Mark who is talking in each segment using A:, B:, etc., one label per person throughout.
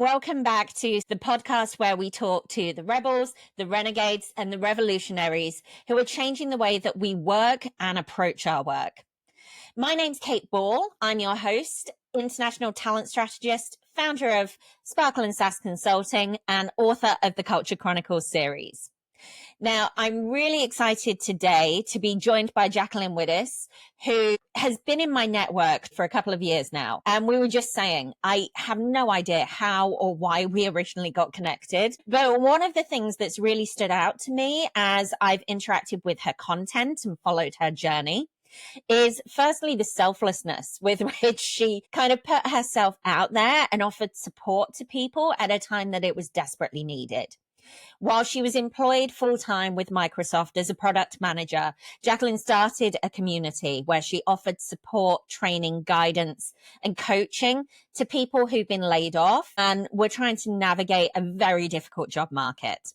A: Welcome back to the podcast where we talk to the rebels, the renegades, and the revolutionaries who are changing the way that we work and approach our work. My name's Kate Ball. I'm your host, international talent strategist, founder of Sparkle and Sass Consulting, and author of the Culture Chronicles series. Now, I'm really excited today to be joined by Jacqueline Widdis, who has been in my network for a couple of years now. And we were just saying, I have no idea how or why we originally got connected. But one of the things that's really stood out to me as I've interacted with her content and followed her journey is firstly the selflessness with which she kind of put herself out there and offered support to people at a time that it was desperately needed. While she was employed full-time with Microsoft as a product manager, Jacqueline started a community where she offered support, training, guidance, and coaching to people who've been laid off and were trying to navigate a very difficult job market.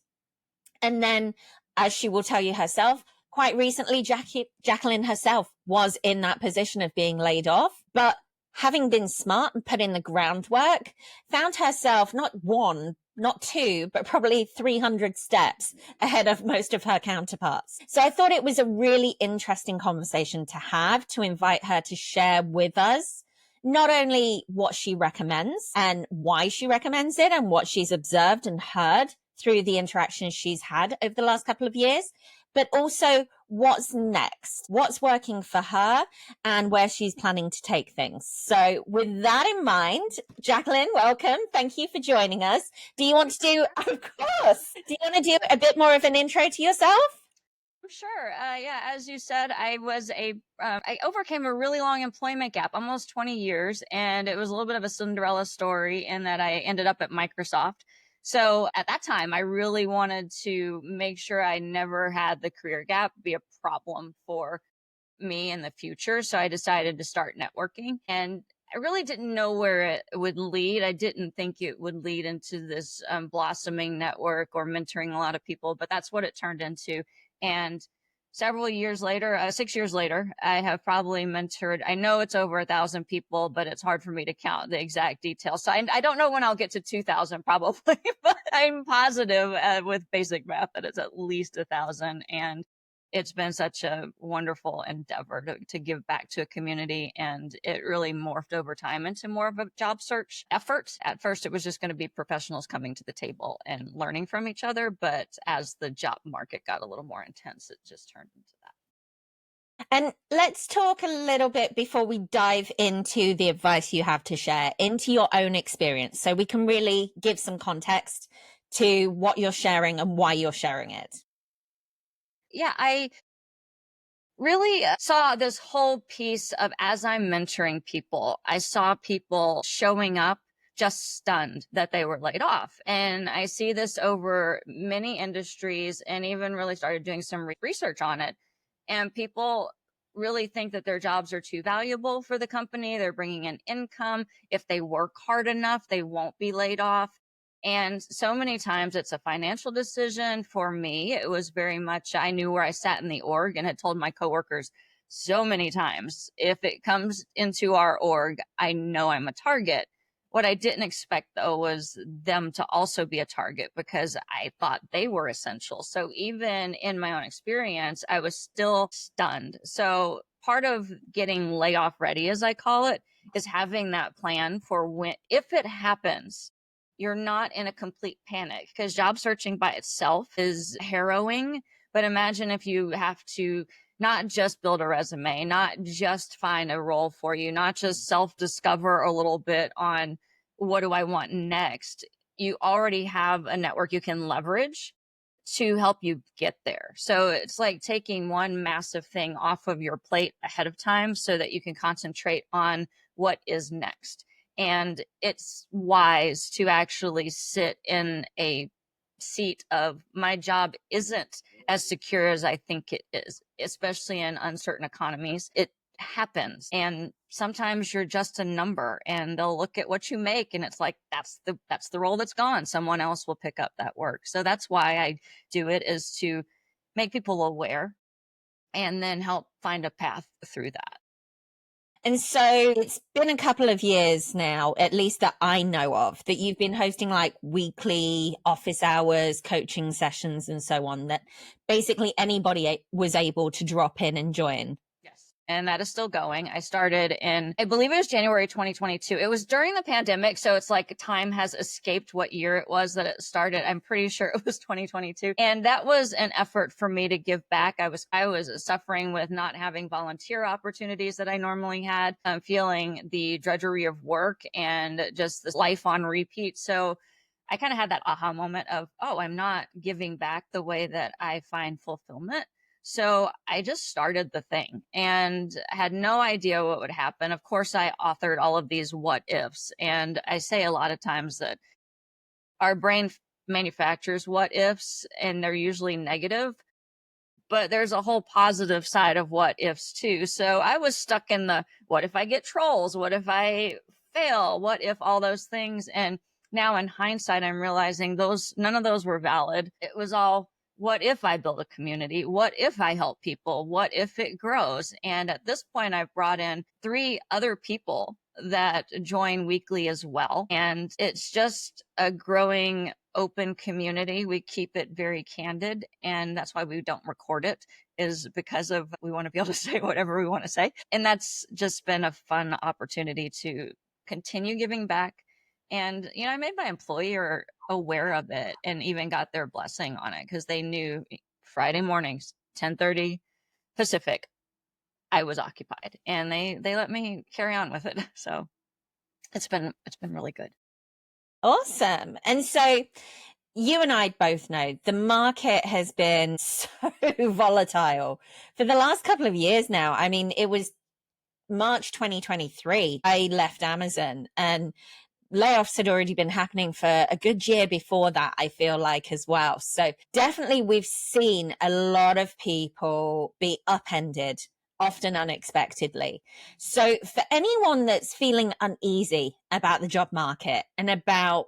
A: And then, as she will tell you herself, quite recently, Jacqueline herself was in that position of being laid off, but having been smart and put in the groundwork, found herself not one, not two, but probably 300 steps ahead of most of her counterparts. So I thought it was a really interesting conversation to have, to invite her to share with us not only what she recommends and why she recommends it and what she's observed and heard through the interactions she's had over the last couple of years, but also what's next, what's working for her, and where she's planning to take things. So with that in mind, Jacqueline, welcome. Thank you for joining us. Do you want to do, of course, do you want to do a bit more of an intro to yourself?
B: Sure. Yeah, as you said, I overcame a really long employment gap, almost 20 years, and it was a little bit of a Cinderella story in that I ended up at Microsoft. So at that time, I really wanted to make sure I never had the career gap be a problem for me in the future. So I decided to start networking, and I really didn't know where it would lead. I didn't think it would lead into this blossoming network or mentoring a lot of people, but that's what it turned into. And several years later, 6 years later, I have probably mentored, I know it's over 1,000 people, but it's hard for me to count the exact details. So I don't know when I'll get to 2,000 probably, but I'm positive with basic math that it's at least 1,000. And it's been such a wonderful endeavor to give back to a community. And it really morphed over time into more of a job search effort. At first, it was just going to be professionals coming to the table and learning from each other. But as the job market got a little more intense, it just turned into that.
A: And let's talk a little bit before we dive into the advice you have to share, into your own experience, so we can really give some context to what you're sharing and why you're sharing it.
B: Yeah, I really saw this whole piece of, as I'm mentoring people, I saw people showing up just stunned that they were laid off. And I see this over many industries, and even really started doing some research on it. And people really think that their jobs are too valuable for the company. They're bringing in income. If they work hard enough, they won't be laid off. And so many times it's a financial decision. For me, it was very much, I knew where I sat in the org and had told my coworkers so many times, if it comes into our org, I know I'm a target. What I didn't expect, though, was them to also be a target, because I thought they were essential. So even in my own experience, I was still stunned. So part of getting layoff ready, as I call it, is having that plan for when, if it happens, you're not in a complete panic, because job searching by itself is harrowing. But imagine if you have to not just build a resume, not just find a role for you, not just self-discover a little bit on what do I want next. You already have a network you can leverage to help you get there. So it's like taking one massive thing off of your plate ahead of time so that you can concentrate on what is next. And it's wise to actually sit in a seat of, my job isn't as secure as I think it is, especially in uncertain economies. It happens. And sometimes you're just a number, and they'll look at what you make and it's like, that's the role that's gone. Someone else will pick up that work. So that's why I do it, is to make people aware and then help find a path through that.
A: And so it's been a couple of years now, at least that I know of, that you've been hosting like weekly office hours, coaching sessions, and so on, that basically anybody was able to drop in and join.
B: Yes. And that is still going. I started in, I believe it was January 2022. It was during the pandemic. So it's like time has escaped what year it was that it started. I'm pretty sure it was 2022. And that was an effort for me to give back. I was suffering with not having volunteer opportunities that I normally had. I'm feeling the drudgery of work and just this life on repeat. So I kind of had that aha moment of, oh, I'm not giving back the way that I find fulfillment. So I just started the thing and had no idea what would happen. Of course, I authored all of these what ifs. And I say a lot of times that our brain manufactures what ifs and they're usually negative, but there's a whole positive side of what ifs too. So I was stuck in the what if I get trolls? What if I fail? What if all those things? And now in hindsight, I'm realizing none of those were valid. It was all, what if I build a community? What if I help people? What if it grows? And at this point, I've brought in 3 other people that join weekly as well. And it's just a growing open community. We keep it very candid. And that's why we don't record it, is because of we want to be able to say whatever we want to say. And that's just been a fun opportunity to continue giving back. And, I made my employer aware of it and even got their blessing on it because they knew Friday mornings, 10:30 Pacific, I was occupied and they let me carry on with it. So it's been really good.
A: Awesome. And so you and I both know the market has been so volatile for the last couple of years now. I mean, it was March 2023, I left Amazon, and layoffs had already been happening for a good year before that, I feel like, as well. So definitely we've seen a lot of people be upended, often unexpectedly. So for anyone that's feeling uneasy about the job market and about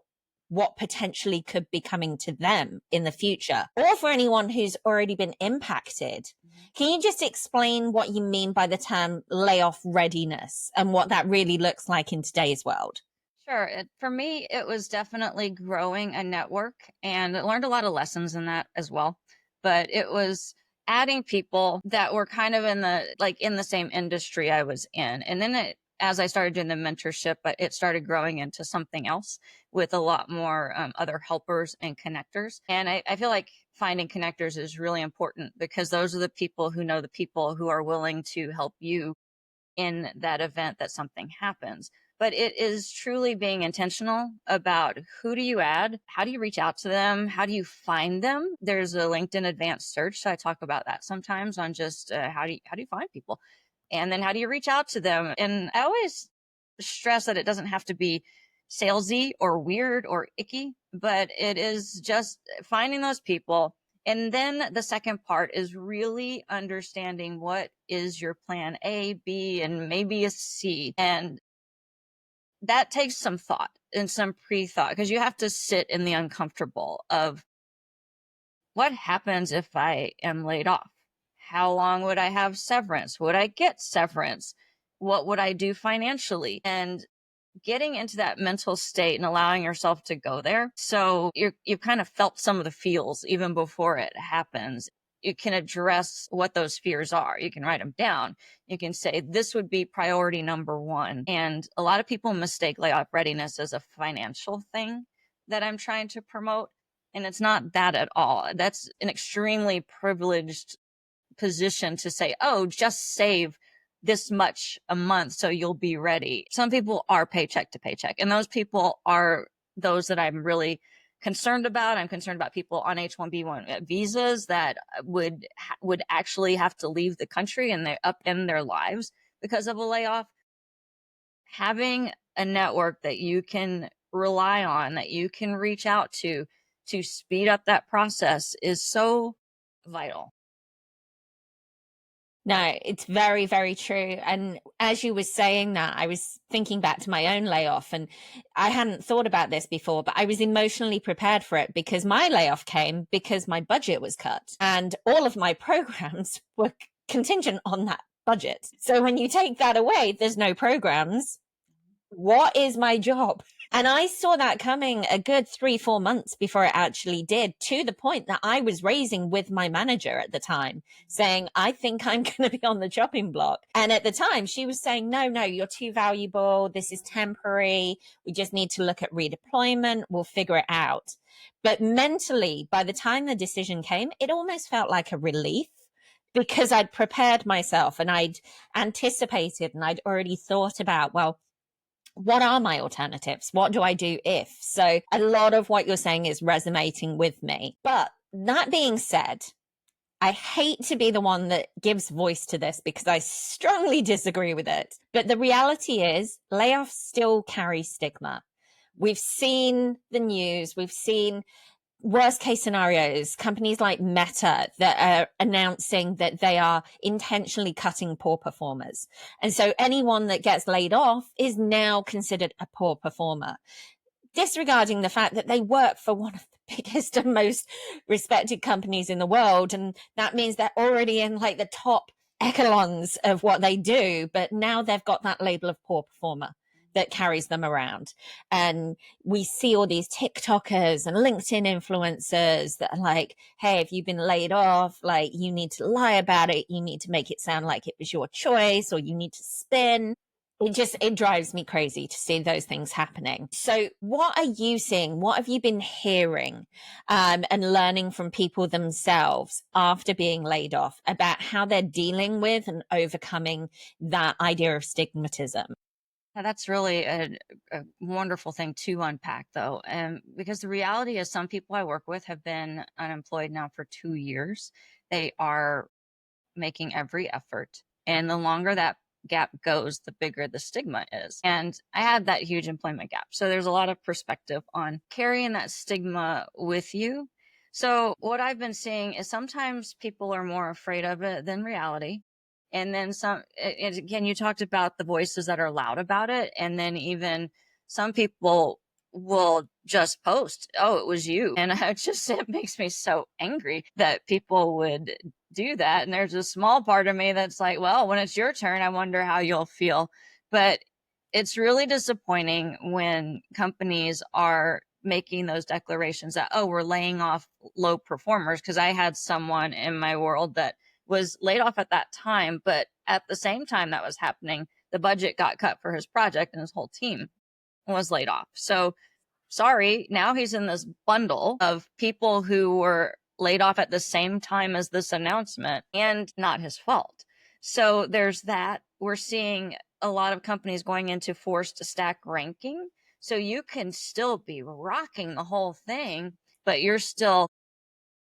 A: what potentially could be coming to them in the future, or for anyone who's already been impacted, can you just explain what you mean by the term layoff readiness and what that really looks like in today's world?
B: Sure. For me, it was definitely growing a network and I learned a lot of lessons in that as well. But it was adding people that were kind of in the same industry I was in. And then as I started doing the mentorship, it started growing into something else with a lot more other helpers and connectors. And I feel like finding connectors is really important because those are the people who know the people who are willing to help you in that event that something happens. But it is truly being intentional about who do you add? How do you reach out to them? How do you find them? There's a LinkedIn advanced search. So I talk about that sometimes on just how do you find people? And then how do you reach out to them? And I always stress that it doesn't have to be salesy or weird or icky, but it is just finding those people. And then the second part is really understanding what is your plan A, B, and maybe a C. And that takes some thought and some pre-thought because you have to sit in the uncomfortable of what happens if I am laid off? How long would I have severance? Would I get severance? What would I do financially? And getting into that mental state and allowing yourself to go there. So you've kind of felt some of the feels even before it happens. You can address what those fears are. You can write them down. You can say, this would be priority number 1. And a lot of people mistake layoff readiness as a financial thing that I'm trying to promote. And it's not that at all. That's an extremely privileged position to say, oh, just save this much a month so you'll be ready. Some people are paycheck to paycheck, and those people are those that I'm really concerned about. I'm concerned about people on H-1B visas that would actually have to leave the country and they upend their lives because of a layoff. Having a network that you can rely on, that you can reach out to speed up that process is so vital.
A: No, it's very, very true. And as you were saying that, I was thinking back to my own layoff, and I hadn't thought about this before, but I was emotionally prepared for it because my layoff came because my budget was cut and all of my programs were contingent on that budgets. So when you take that away, there's no programs. What is my job? And I saw that coming a good 3-4 months before it actually did, to the point that I was raising with my manager at the time, saying, I think I'm going to be on the chopping block. And at the time, she was saying, no, you're too valuable. This is temporary. We just need to look at redeployment. We'll figure it out. But mentally, by the time the decision came, it almost felt like a relief, because I'd prepared myself and I'd anticipated and I'd already thought about, well, what are my alternatives? What do I do if? So a lot of what you're saying is resonating with me. But that being said, I hate to be the one that gives voice to this because I strongly disagree with it. But the reality is layoffs still carry stigma. We've seen the news. We've seen worst case scenarios, companies like Meta that are announcing that they are intentionally cutting poor performers. And so anyone that gets laid off is now considered a poor performer, disregarding the fact that they work for one of the biggest and most respected companies in the world. And that means they're already in like the top echelons of what they do, but now they've got that label of poor performer that carries them around. And we see all these TikTokers and LinkedIn influencers that are like, hey, if you've been laid off, like you need to lie about it. You need to make it sound like it was your choice, or you need to spin. It drives me crazy to see those things happening. So what are you seeing? What have you been hearing and learning from people themselves after being laid off about how they're dealing with and overcoming that idea of stigmatism?
B: Now, that's really a wonderful thing to unpack, though, because the reality is some people I work with have been unemployed now for 2 years. They are making every effort. And the longer that gap goes, the bigger the stigma is. And I had that huge employment gap. So there's a lot of perspective on carrying that stigma with you. So what I've been seeing is sometimes people are more afraid of it than reality. And then some, and again, you talked about the voices that are loud about it. And then even some people will just post, oh, it was you. And it makes me so angry that people would do that. And there's a small part of me that's like, well, when it's your turn, I wonder how you'll feel. But it's really disappointing when companies are making those declarations that, oh, we're laying off low performers. Because I had someone in my world that was laid off at that time, but at the same time that was happening, the budget got cut for his project and his whole team was laid off. So sorry, now he's in this bundle of people who were laid off at the same time as this announcement, and not his fault. So there's that. We're seeing a lot of companies going into forced stack ranking. So you can still be rocking the whole thing, but you're still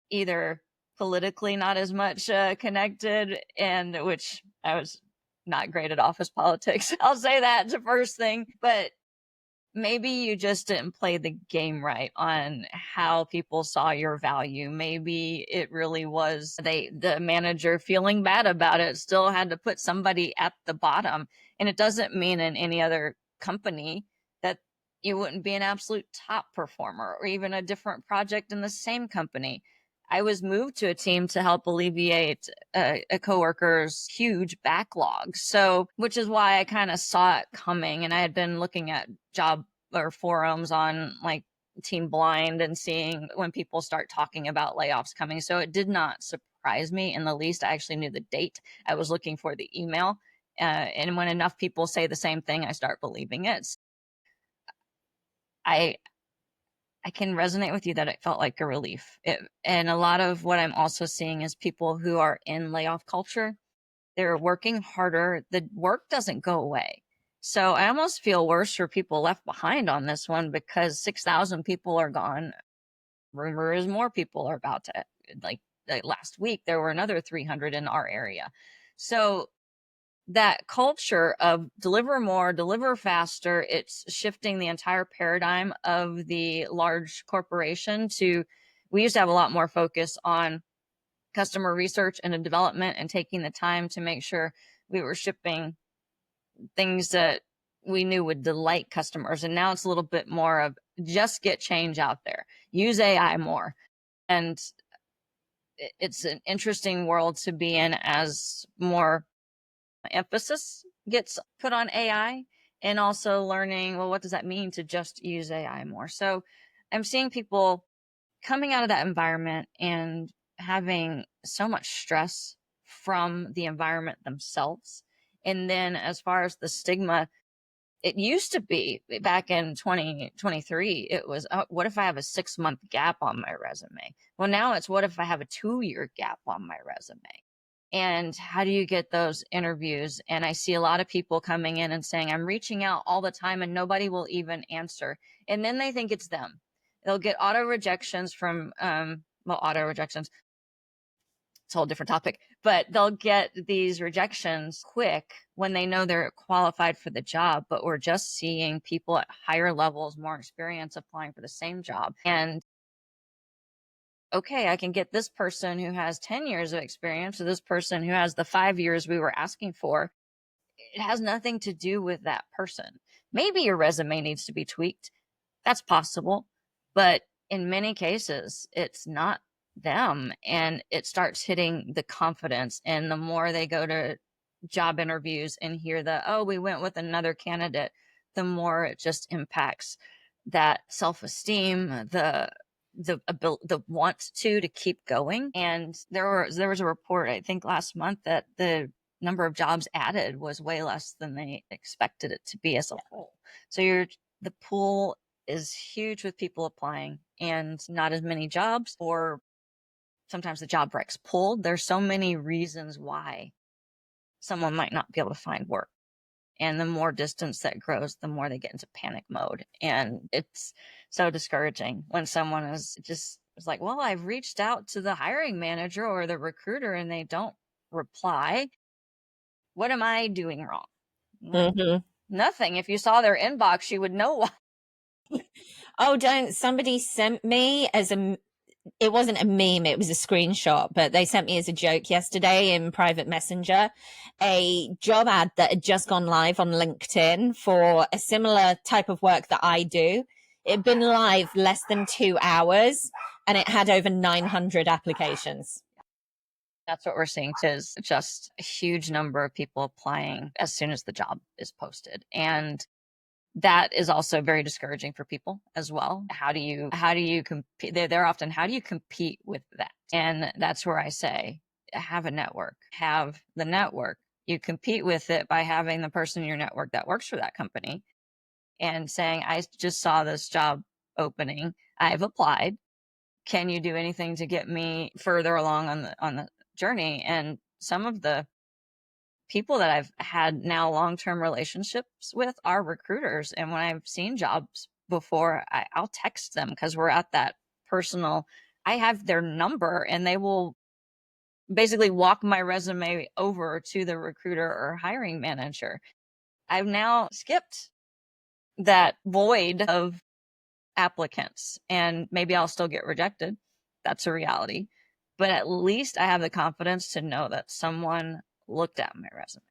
B: either politically not as much connected, and which I was not great at office politics. I'll say that the first thing, but maybe you just didn't play the game right on how people saw your value. Maybe it really was the manager feeling bad about it still had to put somebody at the bottom. And it doesn't mean in any other company that you wouldn't be an absolute top performer or even a different project in the same company. I was moved to a team to help alleviate a coworker's huge backlog. So, which is why I kind of saw it coming. And I had been looking at job or forums on like Team Blind and seeing when people start talking about layoffs coming. So it did not surprise me in the least. I actually knew the date. I was looking for the email. And when enough people say the same thing, I start believing it. I I can resonate with you that it felt like a relief. And a lot of what I'm also seeing is people who are in layoff culture, they're working harder. The work doesn't go away. So I almost feel worse for people left behind on this one because 6,000 people are gone. Rumor is more people are about to, like last week, there were another 300 in our area. So that culture of deliver more, deliver faster, it's shifting the entire paradigm of the large corporation to, we used to have a lot more focus on customer research and development and taking the time to make sure we were shipping things that we knew would delight customers. And now it's a little bit more of just get change out there, use AI more. And it's an interesting world to be in as more emphasis gets put on AI, and also learning, well, what does that mean to just use AI more? So I'm seeing people coming out of that environment and having so much stress from the environment themselves. And then as far as the stigma, it used to be back in 2023, it was, what if I have a 6-month gap on my resume? Well, now it's, what if I have a 2-year gap on my resume? And how do you get those interviews? And I see a lot of people coming in and saying, I'm reaching out all the time and nobody will even answer. And then they think it's them. They'll get auto rejections from, auto rejections, it's a whole different topic, but they'll get these rejections quick when they know they're qualified for the job. But we're just seeing people at higher levels, more experience, applying for the same job. And okay, I can get this person who has 10 years of experience or this person who has the 5 years we were asking for. It has nothing to do with that person. Maybe your resume needs to be tweaked. That's possible. But in many cases, it's not them. And it starts hitting the confidence. And the more they go to job interviews and hear the, oh, we went with another candidate, the more it just impacts that self-esteem, the want to keep going. And there was a report, I think last month, that the number of jobs added was way less than they expected it to be as a whole. So the pool is huge with people applying and not as many jobs, or sometimes the job recs pulled. There's so many reasons why someone might not be able to find work. And the more distance that grows, the more they get into panic mode. And it's so discouraging when someone is like, well, I've reached out to the hiring manager or the recruiter and they don't reply. What am I doing wrong?
A: Mm-hmm.
B: Nothing. If you saw their inbox, you would know why.
A: Oh, don't. Somebody sent me it wasn't a meme, it was a screenshot, but they sent me as a joke yesterday in private messenger a job ad that had just gone live on LinkedIn for a similar type of work that I do. It had been live less than 2 hours and it had over 900 applications.
B: That's what we're seeing, is just a huge number of people applying as soon as the job is posted. And that is also very discouraging for people as well. How do you compete? They're often, how do you compete with that? And that's where I say, have a network, have the network. You compete with it by having the person in your network that works for that company and saying, I just saw this job opening. I've applied. Can you do anything to get me further along on the journey? And some of the people that I've had now long-term relationships with are recruiters. And when I've seen jobs before, I'll text them because we're at that personal, I have their number and they will basically walk my resume over to the recruiter or hiring manager. I've now skipped that void of applicants and maybe I'll still get rejected. That's a reality. But at least I have the confidence to know that someone looked at my resume.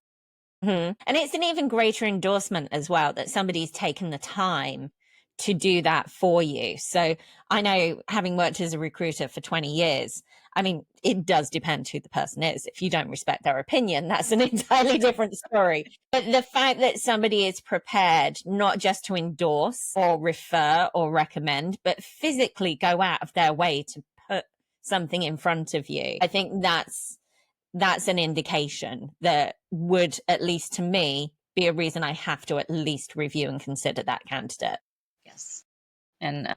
A: Mm-hmm. And it's an even greater endorsement as well that somebody's taken the time to do that for you. So I know, having worked as a recruiter for 20 years, I mean, it does depend who the person is. If you don't respect their opinion, that's an entirely different story. But the fact that somebody is prepared not just to endorse or refer or recommend, but physically go out of their way to put something in front of you, I think that's an indication that would, at least to me, be a reason I have to at least review and consider that candidate.
B: Yes. And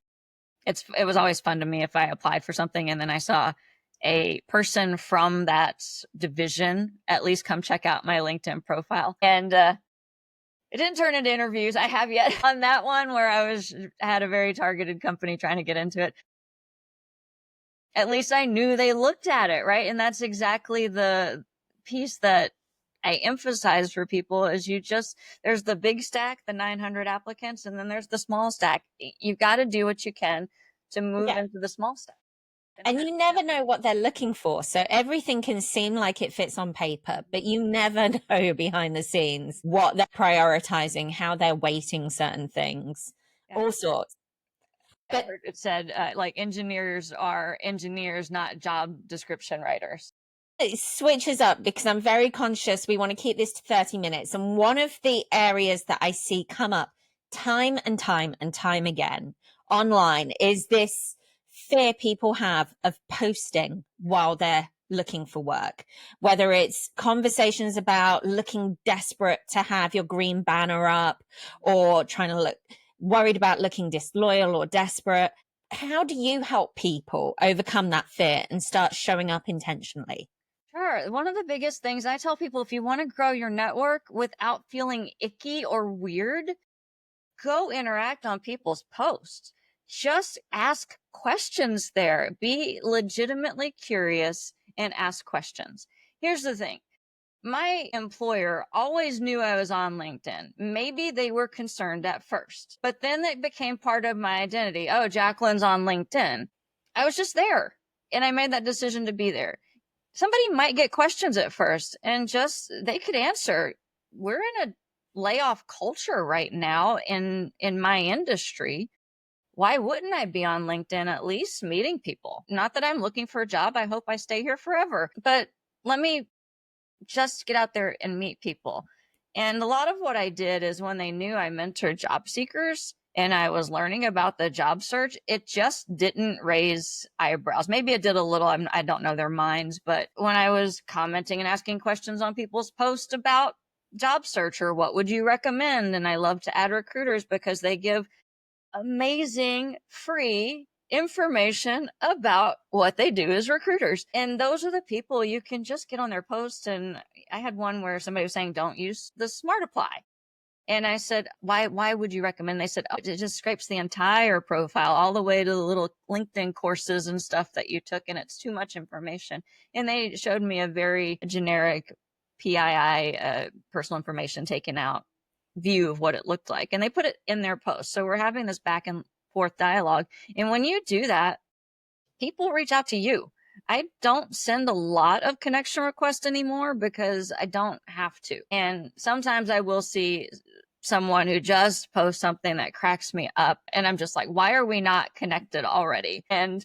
B: it was always fun to me if I applied for something and then I saw a person from that division at least come check out my LinkedIn profile. And it didn't turn into interviews. I have yet on that one where I had a very targeted company trying to get into it. At least I knew they looked at it, right? And that's exactly the piece that I emphasize for people is there's the big stack, the 900 applicants, and then there's the small stack. You've got to do what you can to move into the small stack.
A: And you never know what they're looking for. So everything can seem like it fits on paper, but you never know behind the scenes what they're prioritizing, how they're weighting certain things, all sorts.
B: But it said like engineers are engineers, not job description writers.
A: It switches up because I'm very conscious we want to keep this to 30 minutes. And one of the areas that I see come up time and time and time again online is this fear people have of posting while they're looking for work, whether it's conversations about looking desperate to have your green banner up or trying to look worried about looking disloyal or desperate. How do you help people overcome that fear and start showing up intentionally?
B: Sure. One of the biggest things I tell people, if you want to grow your network without feeling icky or weird, go interact on people's posts. Just ask questions there. Be legitimately curious and ask questions. Here's the thing. My employer always knew I was on LinkedIn. Maybe they were concerned at first, but then it became part of my identity. Oh, Jacqueline's on LinkedIn. I was just there and I made that decision to be there. Somebody might get questions at first and just they could answer. We're in a layoff culture right now in my industry. Why wouldn't I be on LinkedIn at least meeting people? Not that I'm looking for a job. I hope I stay here forever, but let me just get out there and meet people. And a lot of what I did is when they knew I mentored job seekers and I was learning about the job search, it just didn't raise eyebrows. Maybe it did a little. I don't know their minds, but when I was commenting and asking questions on people's posts about job search or what would you recommend? And I love to add recruiters because they give amazing free information about what they do as recruiters. And those are the people you can just get on their posts. And I had one where somebody was saying, don't use the smart apply. And I said, why would you recommend? They said, oh, it just scrapes the entire profile all the way to the little LinkedIn courses and stuff that you took. And it's too much information. And they showed me a very generic PII, personal information taken out view of what it looked like. And they put it in their post. So we're having this back and forth dialogue. And when you do that, people reach out to you. I don't send a lot of connection requests anymore because I don't have to. And sometimes I will see someone who just posts something that cracks me up. And I'm just like, why are we not connected already? And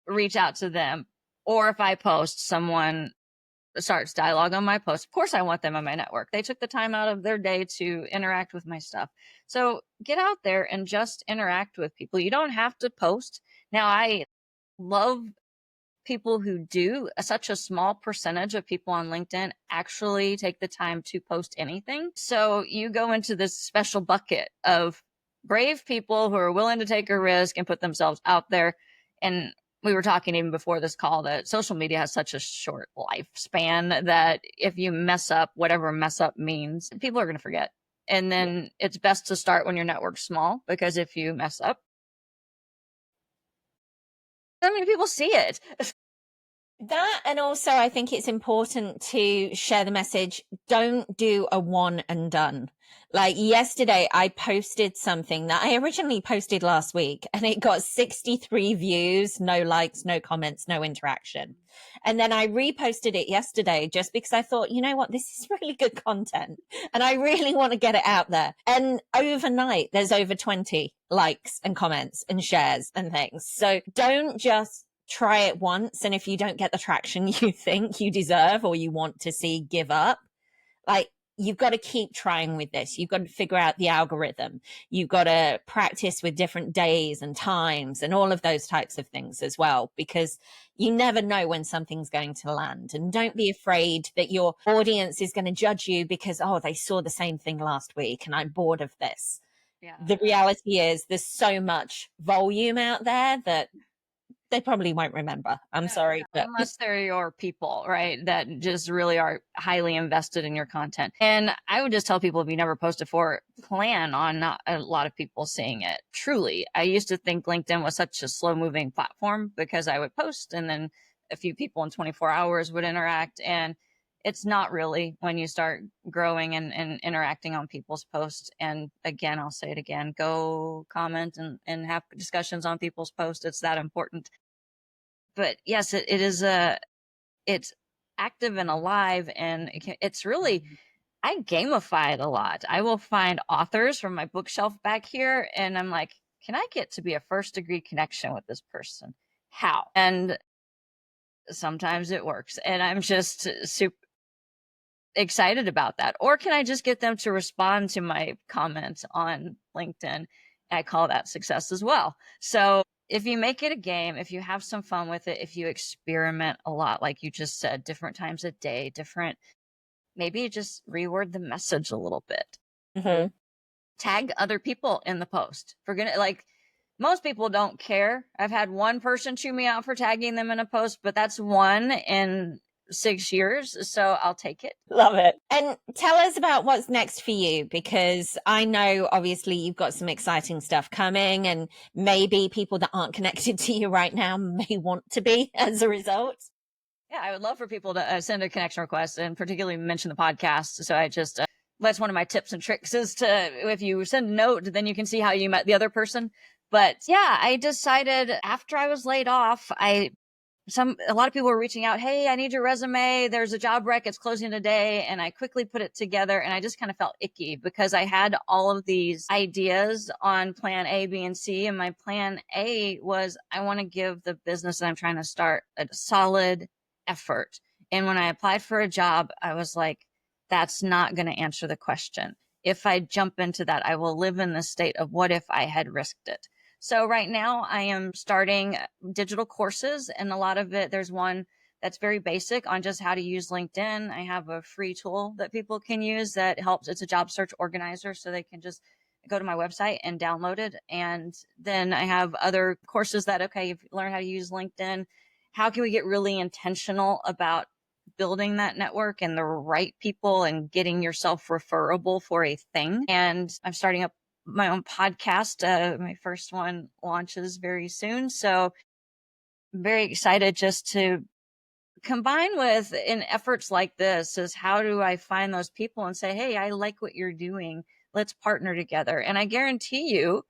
B: reach out to them. Or if I post, someone starts dialogue on my post, of course I want them on my network. They took the time out of their day to interact with my stuff. So get out there and just interact with people. You don't have to post. Now, I love people who do. Such a small percentage of people on LinkedIn actually take the time to post anything. So you go into this special bucket of brave people who are willing to take a risk and put themselves out there. And we were talking even before this call that social media has such a short lifespan that if you mess up, whatever mess up means, people are going to forget. And then it's best to start when your network's small, because if you mess up, how many people see it?
A: That, and also I think it's important to share the message, don't do a one and done. Like yesterday, I posted something that I originally posted last week and it got 63 views, no likes, no comments, no interaction. And then I reposted it yesterday just because I thought, you know what, this is really good content and I really want to get it out there. And overnight, there's over 20 likes and comments and shares and things. So don't just try it once. And if you don't get the traction you think you deserve or you want to see, give up. Like, you've got to keep trying with this. You've got to figure out the algorithm. You've got to practice with different days and times and all of those types of things as well, because you never know when something's going to land. And don't be afraid that your audience is going to judge you because, oh, they saw the same thing last week and I'm bored of this. Yeah. The reality is there's so much volume out there that they probably won't remember. I'm sorry. But
B: unless they're your people, right? That just really are highly invested in your content. And I would just tell people, if you never posted before, plan on not a lot of people seeing it. Truly. I used to think LinkedIn was such a slow moving platform because I would post and then a few people in 24 hours would interact. And it's not really when you start growing and interacting on people's posts. And again, I'll say it again, go comment and have discussions on people's posts. It's that important. But yes, it's active and alive. And it's really, I gamify it a lot. I will find authors from my bookshelf back here. And I'm like, can I get to be a first degree connection with this person? How? And sometimes it works. And I'm just super excited about that. Or can I just get them to respond to my comments on LinkedIn? I call that success as well. So if you make it a game, if you have some fun with it, if you experiment a lot, like you just said, different times a day, maybe you just reword the message a little bit.
A: Mm-hmm.
B: Tag other people in the post. Most people don't care. I've had one person chew me out for tagging them in a post, but that's one in 6 years. So I'll take it.
A: Love it. And tell us about what's next for you, because I know obviously you've got some exciting stuff coming, and maybe people that aren't connected to you right now may want to be as a result.
B: Yeah, I would love for people to send a connection request and particularly mention the podcast. So I just, that's one of my tips and tricks is if you send a note, then you can see how you met the other person. But yeah, I decided after I was laid off, a lot of people were reaching out. Hey, I need your resume. There's a job rec. It's closing today. And I quickly put it together and I just kind of felt icky because I had all of these ideas on plan A, B, and C. And my plan A was I want to give the business that I'm trying to start a solid effort. And when I applied for a job, I was like, that's not going to answer the question. If I jump into that, I will live in the state of what if I had risked it. So right now I am starting digital courses, and a lot of it, there's one that's very basic on just how to use LinkedIn. I have a free tool that people can use that helps. It's a job search organizer, so they can just go to my website and download it. And then I have other courses that, okay, if you learn how to use LinkedIn, how can we get really intentional about building that network and the right people and getting yourself referable for a thing. And I'm starting up my own podcast. My first one launches very soon. So I'm very excited just to combine with in efforts like this is how do I find those people and say, hey, I like what you're doing. Let's partner together. And I guarantee you,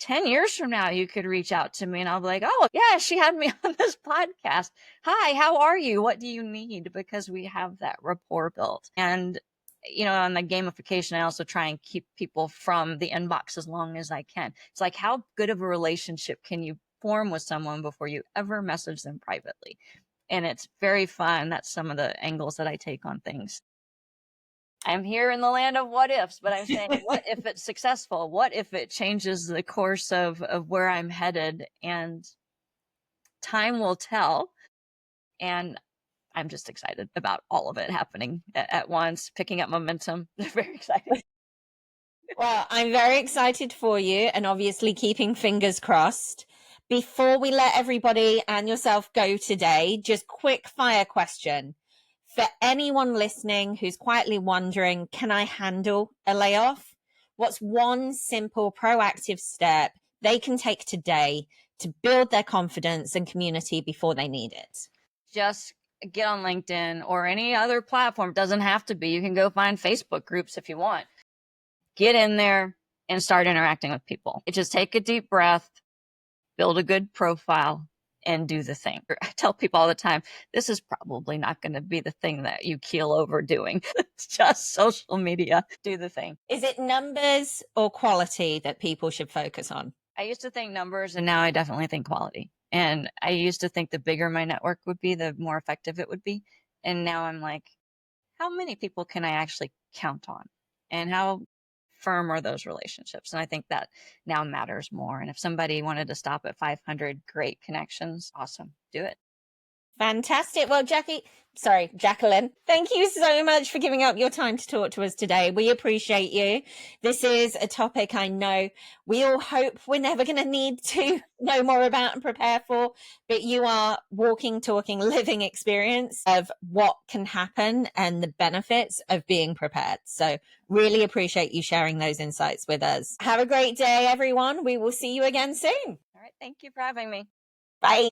B: 10 years from now, you could reach out to me and I'll be like, oh, yeah, she had me on this podcast. Hi, how are you? What do you need? Because we have that rapport built. And, on the gamification, I also try and keep people from the inbox as long as I can. It's like, how good of a relationship can you form with someone before you ever message them privately? And it's very fun. That's some of the angles that I take on things. I'm here in the land of what ifs, but I'm saying, what if it's successful? What if it changes the course of where I'm headed? And time will tell. And I'm just excited about all of it happening at once, picking up momentum. Very exciting.
A: Well, I'm very excited for you, and obviously keeping fingers crossed. Before we let everybody and yourself go today, just quick fire question. For anyone listening who's quietly wondering, can I handle a layoff? What's one simple proactive step they can take today to build their confidence and community before they need it?
B: Just get on LinkedIn or any other platform. It doesn't have to be. You can go find Facebook groups if you want. Get in there and start interacting with people. Just take a deep breath, build a good profile, and do the thing. I tell people all the time, this is probably not going to be the thing that you keel over doing. It's just social media. Do the thing.
A: Is it numbers or quality that people should focus on?
B: I used to think numbers, and now I definitely think quality. And I used to think the bigger my network would be, the more effective it would be. And now I'm like, how many people can I actually count on? And how firm are those relationships? And I think that now matters more. And if somebody wanted to stop at 500 great connections, awesome, do it.
A: Fantastic. Well, Jacqueline, thank you so much for giving up your time to talk to us today. We appreciate you. This is a topic I know we all hope we're never going to need to know more about and prepare for, but you are walking, talking, living experience of what can happen and the benefits of being prepared. So really appreciate you sharing those insights with us. Have a great day, everyone. We will see you again soon.
B: All right. Thank you for having me.
A: Bye.